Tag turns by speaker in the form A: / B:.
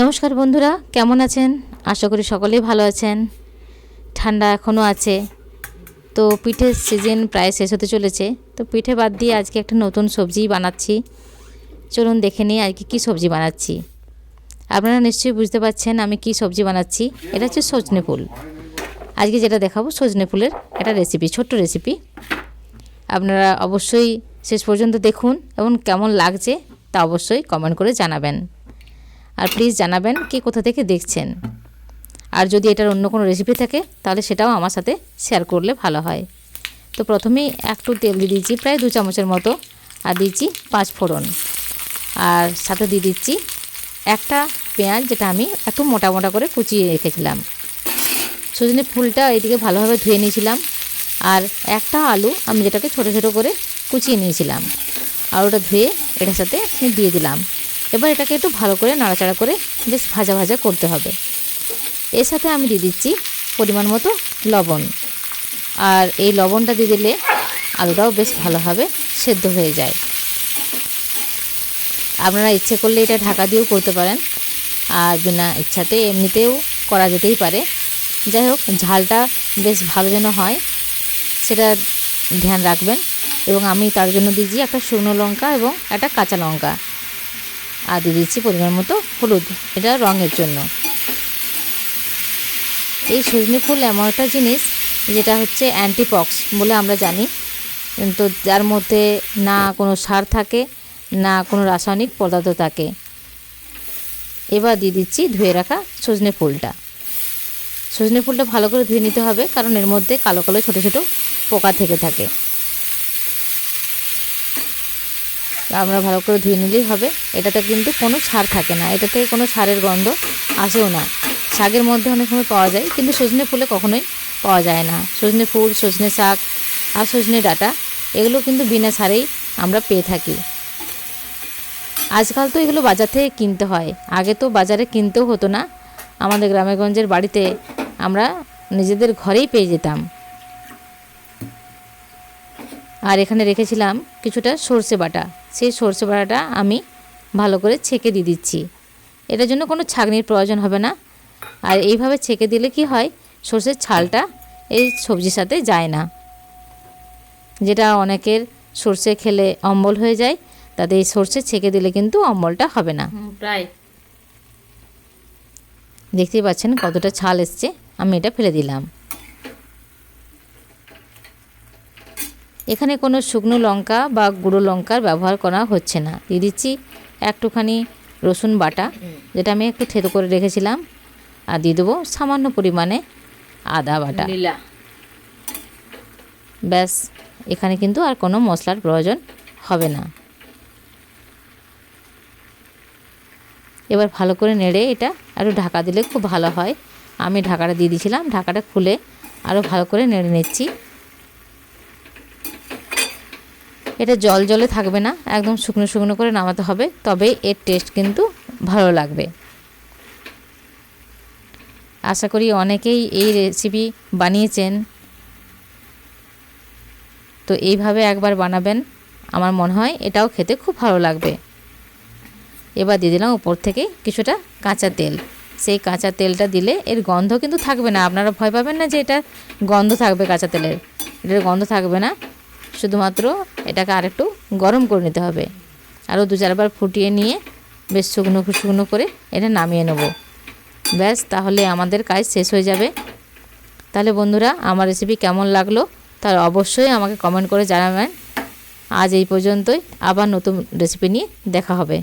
A: নমস্কার বন্ধুরা, কেমন আছেন? আশা করি সকলেই ভালো আছেন। ঠান্ডা এখনও আছে, তো পিঠের সিজন প্রায় শেষ হতে চলেছে। তো পিঠে বাদ দিয়ে আজকে একটা নতুন সবজি বানাচ্ছি। চলুন দেখে নিই আজকে কী সবজি বানাচ্ছি। আপনারা নিশ্চয়ই বুঝতে পারছেন আমি কি সবজি বানাচ্ছি। এটা হচ্ছে সজনে ফুল। আজকে যেটা দেখাবো সজনে ফুলের একটা রেসিপি, ছোট্ট রেসিপি। আপনারা অবশ্যই শেষ পর্যন্ত দেখুন এবং কেমন লাগছে তা অবশ্যই কমেন্ট করে জানাবেন। আর প্লিজ জানাবেন কে কোথা থেকে দেখছেন। আর যদি এটার অন্য কোনো রেসিপি থাকে তাহলে সেটাও আমার সাথে শেয়ার করলে ভালো হয়। তো প্রথমেই একটু তেল দিয়ে দিচ্ছি, প্রায় 2 চামচের মতো, আর দিচ্ছি 5 ফোড়ন। আর সাথে দিয়ে দিচ্ছি একটা পেঁয়াজ, যেটা আমি একটু মোটা মোটা করে কুচিয়ে রেখেছিলাম। সজনে ফুলটা এইদিকে ভালোভাবে ধুয়ে নিয়েছিলাম। আর একটা আলু আমি যেটাকে ছোটো ছোটো করে কুচিয়ে নিয়েছিলাম, আর ওটা ধুয়ে এটার সাথে আমি দিয়ে দিলাম। এবার এটাকে একটু ভালো করে নাড়াচাড়া করে বেশ ভাজা ভাজা করতে হবে। এর সাথে আমি দিয়ে দিচ্ছি পরিমাণ মতো লবণ। আর এই লবণটা দিয়ে দিলে আলুটাও বেশ ভালোভাবে সেদ্ধ হয়ে যায়। আপনারা ইচ্ছে করলে এটা ঢাকা দিয়েও করতে পারেন, আর বিনা ইচ্ছাতে এমনিতেও করা যেতেই পারে। যাই হোক, ঝালটা বেশ ভালো যেন হয় সেটা ধ্যান রাখবেন। এবং আমি তার জন্য দিয়েছি একটা শুকনো লঙ্কা এবং একটা কাঁচা লঙ্কা, আর দিয়ে দিচ্ছি পরিমাণ মতো হলুদ, এটা রঙের জন্য। এই সজনে ফুল এমন একটা জিনিস যেটা হচ্ছে অ্যান্টিপক্স বলে আমরা জানি, তো যার মধ্যে না কোনো সার থাকে না কোনো রাসায়নিক পদার্থ থাকে। এবার দিয়ে দিচ্ছি ধুয়ে রাখা সজনে ফুলটা। সজনে ফুলটা ভালো করে ধুয়ে নিতে হবে, কারণ এর মধ্যে কালো কালো ছোটো ছোটো পোকা থেকে থাকে। আমরা ভালো করে ধুয়ে নিলেই হবে। এটাতে কিন্তু কোনো সার থাকে না, এটা থেকে কোনো সারের গন্ধ আসেও না। শাকের মধ্যে অনেক সময় পাওয়া যায়, কিন্তু সজনে ফুলে কখনোই পাওয়া যায় না। সজনে ফুল, সজনে শাক আর সজনে ডাঁটা এগুলো কিন্তু বিনা সারেই আমরা পেয়ে থাকি। আজকাল তো এগুলো বাজার থেকে কিনতে হয়, আগে তো বাজারে কিনতেও হতো না। আমাদের গ্রামেগঞ্জের বাড়িতে আমরা নিজেদের ঘরেই পেয়ে যেতাম। আর এখানে রেখেছিলাম কিছুটা সর্ষে বাটা, সেই সর্ষে বাটাটা আমি ভালো করে ছেঁকে দিয়ে দিচ্ছি। এটার জন্য কোনো ছাঁকনির প্রয়োজন হবে না। আর এইভাবে ছেঁকে দিলে কি হয়, সর্ষের ছালটা এই সবজির সাথে যায় না। যেটা অনেকের সর্ষে খেলে অম্বল হয়ে যায়, তাতে এই সর্ষে ছেঁকে দিলে কিন্তু অম্বলটা হবে না। প্রায় দেখতেই পাচ্ছেন কতটা ছাল এসছে। আমি এটা ফেলে দিলাম। এখানে কোনো শুকনো লঙ্কা বা গুঁড়ো লঙ্কার ব্যবহার করা হচ্ছে না। দিয়ে দিচ্ছি একটুখানি রসুন বাটা, যেটা আমি একটু থেতো করে রেখেছিলাম। আর দিয়ে দেবো সামান্য পরিমাণে আদা বাটা। ব্যাস, এখানে কিন্তু আর কোনো মশলার প্রয়োজন হবে না। এবার ভালো করে নেড়ে এটা একটু ঢাকা দিলে খুব ভালো হয়। আমি ঢাকাটা দিয়ে দিয়েছিলাম, ঢাকাটা খুলে আরও ভালো করে নেড়ে নিচ্ছি। এটা জল জলে থাকবে না, একদম শুকনো শুকনো করে নামাতে হবে, তবে এর টেস্ট কিন্তু ভালো লাগবে। আশা করি অনেকেই এই রেসিপি বানিয়েছেন, তো এইভাবে একবার বানাবেন, আমার মনে হয় এটাও খেতে খুব ভালো লাগবে। এবার দিয়ে দিলাম উপর থেকে কিছুটা কাঁচা তেল। সেই কাঁচা তেলটা দিলে এর গন্ধ কিন্তু থাকবে না। আপনারা ভয় পাবেন না যে এটা গন্ধ থাকবে, কাঁচা তেলের এটার গন্ধ থাকবে না। শুধুমাত্র এটাকে আরেকটু গরম করে নিতে হবে। আরও 2-4 বার ফুটিয়ে নিয়ে বেশ শুকনো শুকনো করে এটা নামিয়ে নেব। ব্যাস, তাহলে আমাদের কাজ শেষ হয়ে যাবে। তাহলে বন্ধুরা, আমার রেসিপি কেমন লাগলো তার অবশ্যই আমাকে কমেন্ট করে জানাবেন। আজ এই পর্যন্তই, আবার নতুন রেসিপি নিয়ে দেখা হবে।